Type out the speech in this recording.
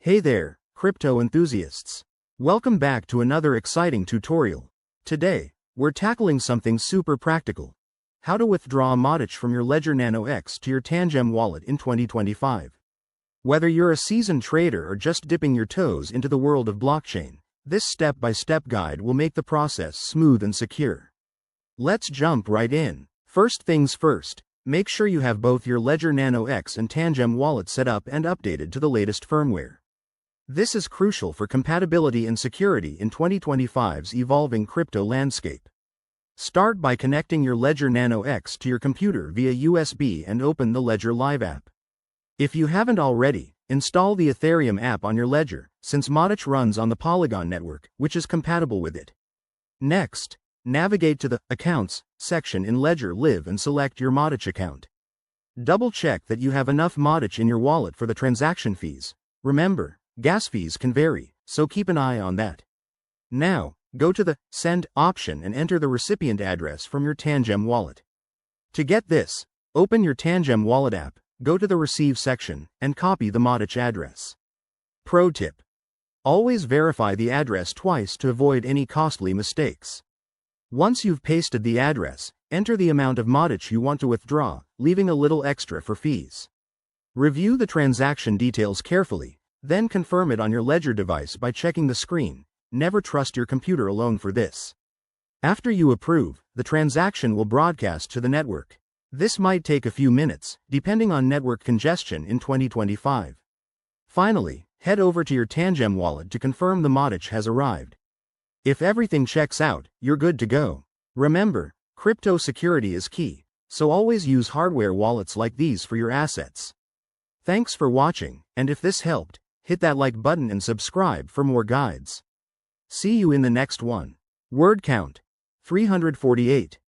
Hey there, crypto enthusiasts. Welcome back to another exciting tutorial. Today, we're tackling something super practical. How to withdraw a Matic from your Ledger Nano X to your Tangem wallet in 2025. Whether you're a seasoned trader or just dipping your toes into the world of blockchain, this step-by-step guide will make the process smooth and secure. Let's jump right in. First things first, make sure you have both your Ledger Nano X and Tangem wallet set up and updated to the latest firmware. This is crucial for compatibility and security in 2025's evolving crypto landscape. Start by connecting your Ledger Nano X to your computer via USB and open the Ledger Live app. If you haven't already, install the Ethereum app on your Ledger, since Matic runs on the Polygon network, which is compatible with it. Next, navigate to the Accounts section in Ledger Live and select your Matic account. Double-check that you have enough Matic in your wallet for the transaction fees. Remember, gas fees can vary, so keep an eye on that. Now, go to the Send option and enter the recipient address from your Tangem wallet. To get this, open your Tangem wallet app, go to the Receive section, and copy the Matic address. Pro tip: always verify the address twice to avoid any costly mistakes. Once you've pasted the address, enter the amount of Matic you want to withdraw, leaving a little extra for fees. Review the transaction details carefully, then confirm it on your Ledger device by checking the screen. Never trust your computer alone for this. After you approve, the transaction will broadcast to the network. This might take a few minutes, depending on network congestion in 2025. Finally, head over to your Tangem wallet to confirm the Matic has arrived. If everything checks out, you're good to go. Remember, crypto security is key, so always use hardware wallets like these for your assets. Thanks for watching, and if this helped, hit that like button and subscribe for more guides. See you in the next one. Word count: 348.